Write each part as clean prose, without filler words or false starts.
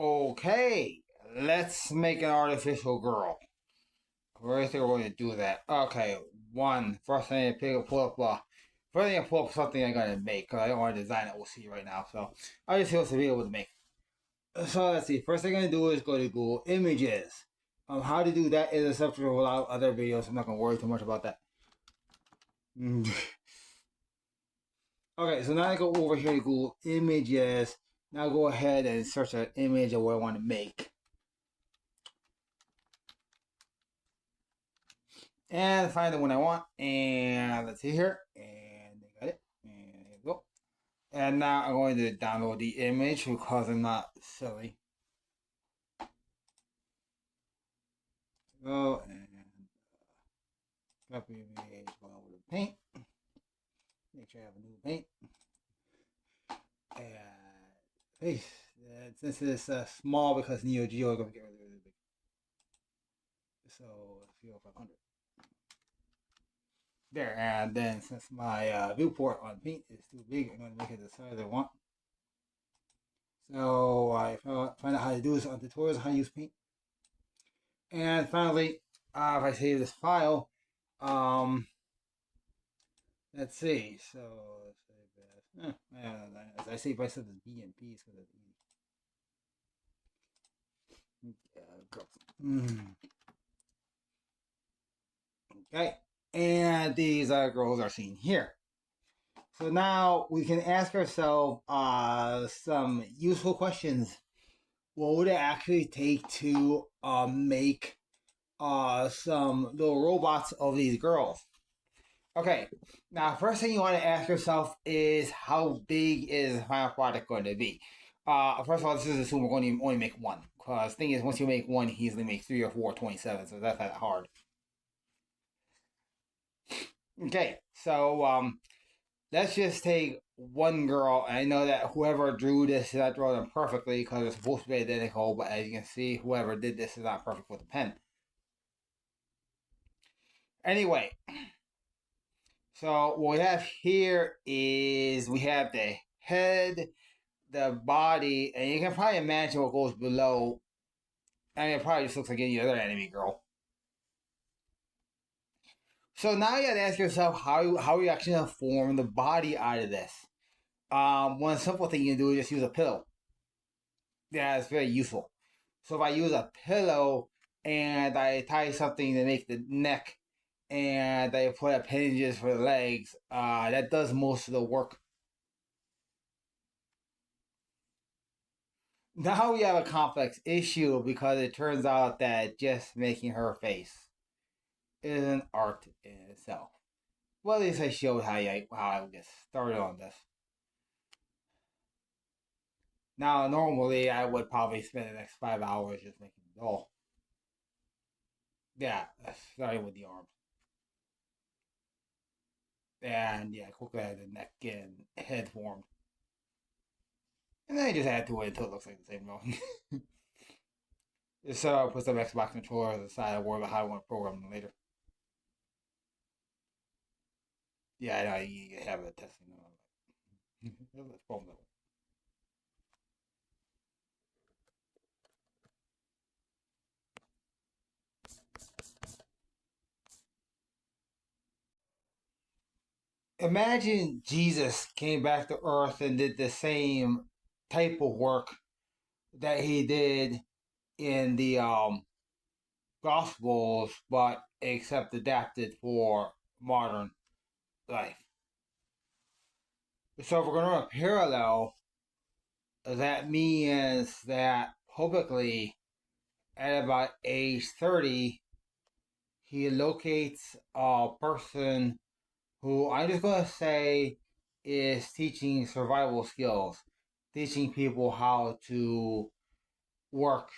Okay, let's make an artificial girl. Where is we're going to do that? Okay, first thing I pick up, pull up, first thing I pull up something I'm going to make, because I don't want to design it, we'll see right now, so I'll just see what's available to make. So let's see, first thing I'm going to do is go to Google Images. How to do that is a subject of a lot of other videos, so I'm not going to worry too much about that. Okay, so now I go over here to Google Images. Now go ahead and search an image of what I want to make. And find the one I want. And let's see here. And I got it. And there you go. And now I'm going to download the image because I'm not silly. Go and copy image, go over to paint. Make sure I have a new paint. And since it's small because Neo Geo is going to get really big. So let's go 500. There, and then since my viewport on paint is too big, I'm going to make it the size I want. So I find out how to do this on tutorials, how to use paint. And finally, if I save this file, let's see. So let's save that. As I save myself as B and P, so that's easy. Okay, and these girls are seen here. So now we can ask ourselves some useful questions. What would it actually take to make some little robots of these girls? Okay, now first thing you want to ask yourself is how big is the final product going to be? First of all, this is assume we're going to only make one. Because the thing is, once you make one, you can easily make 3 or 4 27, so that's not hard. Okay, so let's just take one girl. I know that whoever drew this did not draw them perfectly because it's supposed to be identical, but as you can see, whoever did this is not perfect with a pen. Anyway, so what we have here is we have the head, the body, and you can probably imagine what goes below. I mean, it probably just looks like any other enemy girl. So now you gotta ask yourself how you actually gonna form the body out of this. One simple thing you can do is just use a pillow. Yeah, it's very useful. So if I use a pillow and I tie something to make the neck and I put appendages for the legs, that does most of the work. Now we have a complex issue because it turns out that just making her face is an art in itself. Well, at least I showed how I would get started on this. Now, normally I would probably spend the next 5 hours just making the doll. Yeah, starting with the arms. And yeah, quickly had the neck and head formed. And then I just add to it until it looks like the same drawing. So I'll put some Xbox controllers aside and worry about how I want to program them later. Yeah, I know you have a testing. Let's program that one. Imagine Jesus came back to earth and did the same type of work that he did in the Gospels, but except adapted for modern life. So if we're going to run a parallel, that means that publicly at about age 30, he locates a person who I'm just going to say is teaching survival skills, teaching people how to work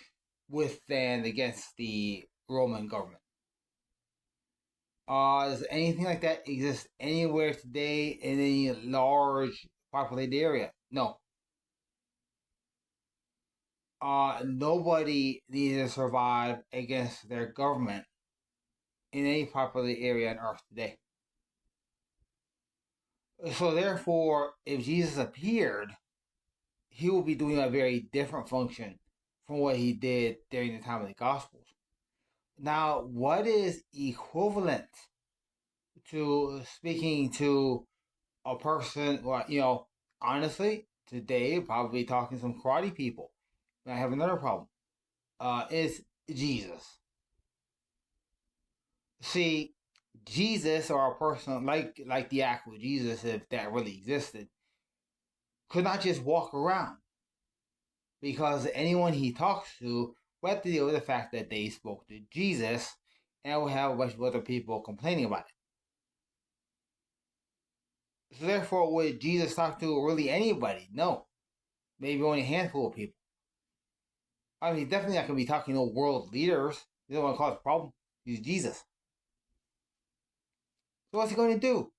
with and against the Roman government. Does anything like that exist anywhere today in any large populated area? No. Nobody needs to survive against their government in any populated area on Earth today. So therefore, if Jesus appeared, he will be doing a very different function from what he did during the time of the Gospels. Now, what is equivalent to speaking to a person, well, honestly, today, probably talking to some karate people. And I have another problem. It's Jesus. See, Jesus or a person like the actual Jesus, if that really existed, could not just walk around because anyone he talks to would have to deal with the fact that they spoke to Jesus and would have a bunch of other people complaining about it. So therefore, would Jesus talk to really anybody? No. Maybe only a handful of people. I mean, he's definitely not going to be talking to world leaders. He doesn't want to cause a problem. He's Jesus. So what's he going to do?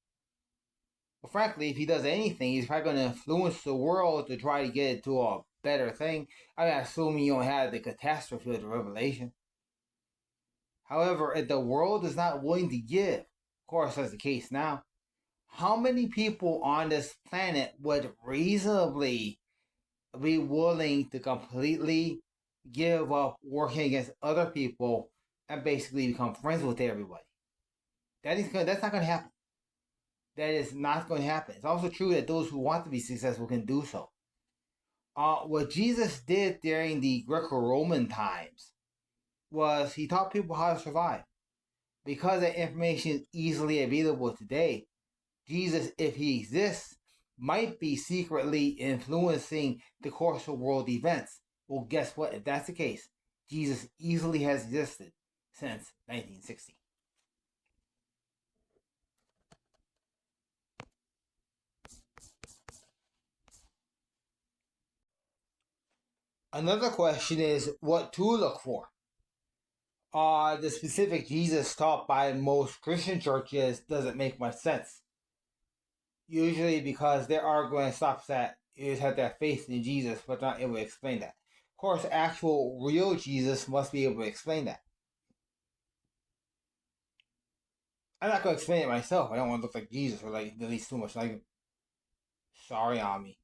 Well, frankly, if he does anything, he's probably going to influence the world to try to get it to a better thing. I mean, assuming you don't have the catastrophe of the revelation. However, if the world is not willing to give, of course, that's the case now, how many people on this planet would reasonably be willing to completely give up working against other people and basically become friends with everybody? That's not going to happen. That is not going to happen. It's also true that those who want to be successful can do so. What Jesus did during the Greco-Roman times was he taught people how to survive. Because that information is easily available today, Jesus, if he exists, might be secretly influencing the course of world events. Well, guess what? If that's the case, Jesus easily has existed since 1960. Another question is what to look for. The specific Jesus taught by most Christian churches doesn't make much sense. Usually because their argument stops at you just have to have faith in Jesus, but not able to explain that. Of course, actual real Jesus must be able to explain that. I'm not going to explain it myself. I don't want to look like Jesus or like at least too much like him. Sorry on me.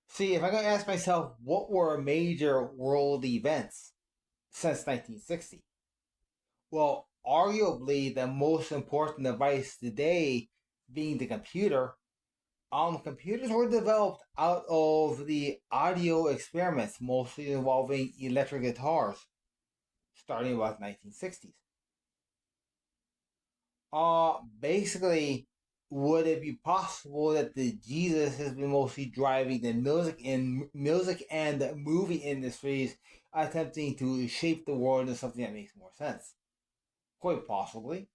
See, if I'm going to ask myself what were major world events since 1960, well, arguably the most important device today being the computer. Computers were developed out of the audio experiments, mostly involving electric guitars, starting about 1960s. Basically, would it be possible that the Jesus has been mostly driving the music and movie industries, attempting to shape the world into something that makes more sense? Quite possibly.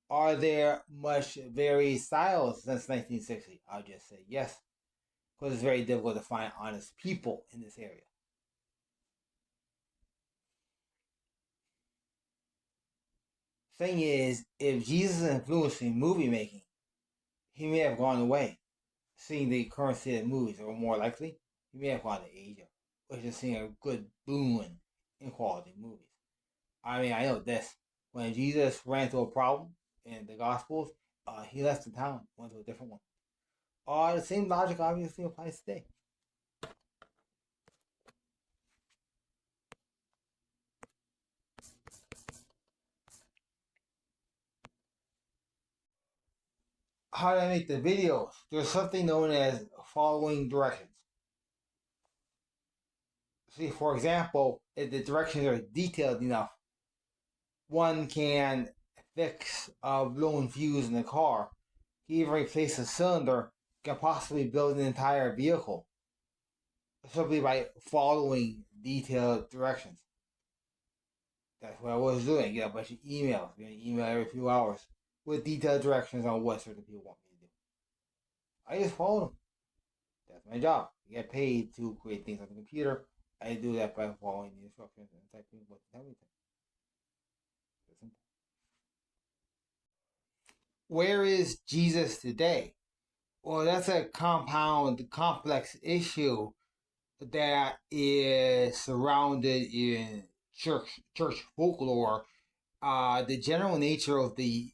Are there much varied styles since 1960? I'll just say yes, because it's very difficult to find honest people in this area. Thing is, if Jesus is influencing movie making, he may have gone away. Seeing the current state of movies, or more likely, he may have gone to Asia, which is seeing a good boom in quality movies. I mean, I know this. When Jesus ran into a problem in the Gospels, he left the town, went to a different one. The same logic obviously applies today. How do I make the videos? There's something known as following directions. See, for example, if the directions are detailed enough, one can fix a blown fuse in the car, even replace a cylinder, can possibly build an entire vehicle simply by following detailed directions. That's what I was doing. Get a bunch of emails. Get an email every few hours with detailed directions on what certain people want me to do. I just follow them. That's my job. I get paid to create things on the computer. I do that by following the instructions and typing what they tell me to. It's simple. Where is Jesus today? Well, that's a complex issue that is surrounded in church folklore. The general nature of the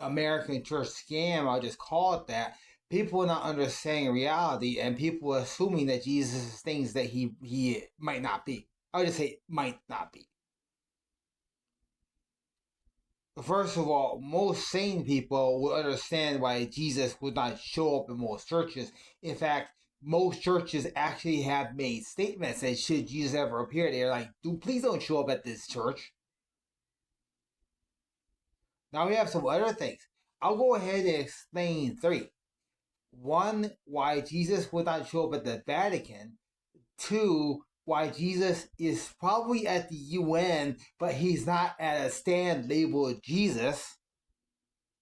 American church scam, I'll just call it that, people are not understanding reality, and people are assuming that Jesus is things that he might not be. I would just say might not be. First of all, most sane people will understand why Jesus would not show up in most churches. In fact, most churches actually have made statements that should Jesus ever appear, they're like, please don't show up at this church. Now we have some other things. I'll go ahead and explain three. One, why Jesus would not show up at the Vatican. Two, why Jesus is probably at the UN, but he's not at a stand labeled Jesus.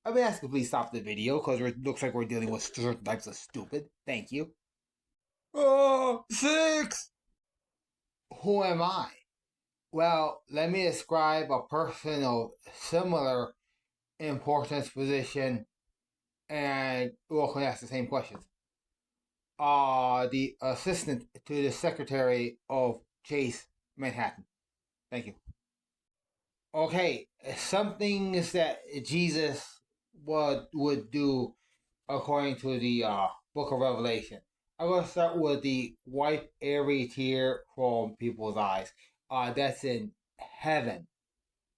I've been asking please stop the video because it looks like we're dealing with certain types of stupid. Thank you. Oh, 6! Who am I? Well, let me describe a person of similar importance, position, and we'll ask the same questions. The assistant to the secretary of Chase Manhattan. Thank you. Okay, some things that Jesus would do according to the Book of Revelation. I'm gonna start with the wipe every tear from people's eyes. That's in heaven.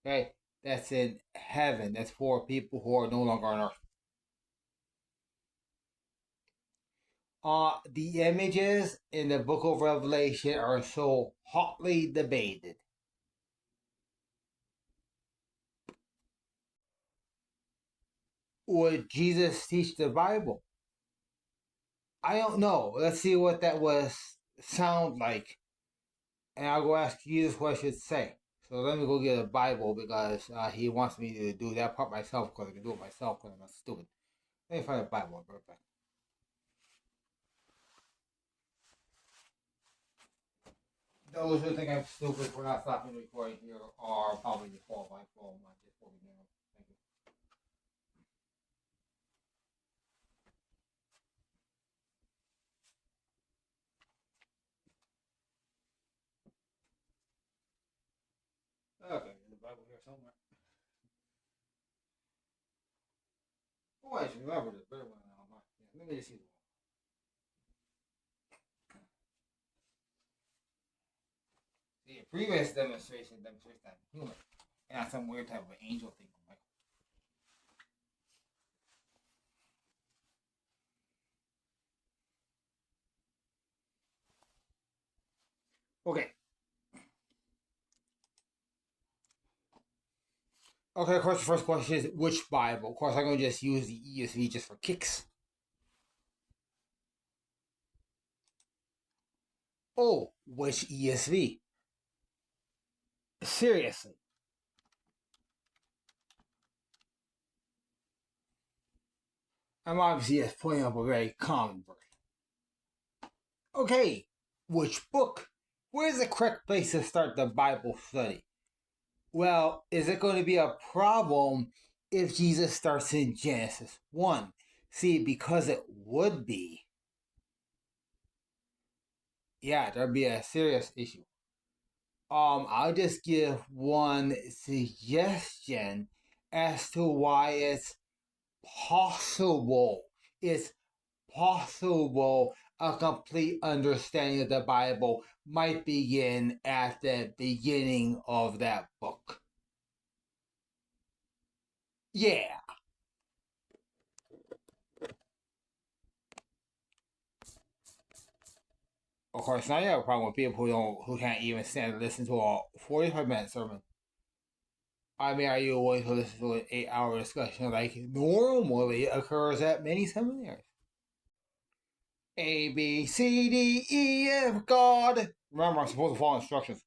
Okay, that's in heaven. That's for people who are no longer on earth. The images in the Book of Revelation are so hotly debated. Would Jesus teach the Bible? I don't know. Let's see what that was sound like, and I'll go ask Jesus what I should say. So let me go get a Bible because he wants me to do that part myself because I can do it myself because I'm not stupid. Let me find a Bible. I'll be right back. Those who think I'm stupid for not stopping the recording here are probably disqualified from my Discord video. Thank you. Okay, there's a Bible here somewhere. Oh, I should remember this better one now. Yeah, let me just see the one. The previous demonstration demonstrates that I'm human and not some weird type of angel thing. Okay. Okay, of course, the first question is which Bible? Of course, I'm going to just use the ESV just for kicks. Oh, which ESV? Seriously. I'm obviously just pointing up a very common version. Okay, which book? Where's the correct place to start the Bible study? Well, is it going to be a problem if Jesus starts in Genesis 1? See, because it would be. Yeah, there'd be a serious issue. I'll just give one suggestion as to why it's possible. It's possible a complete understanding of the Bible might begin at the beginning of that book. Yeah. Of course, now you have a problem with people who can't even stand to listen to a 45-minute sermon. I mean, are you willing to listen to an 8-hour discussion like normally occurs at many seminaries? A, B, C, D, E, F, God. Remember, I'm supposed to follow instructions.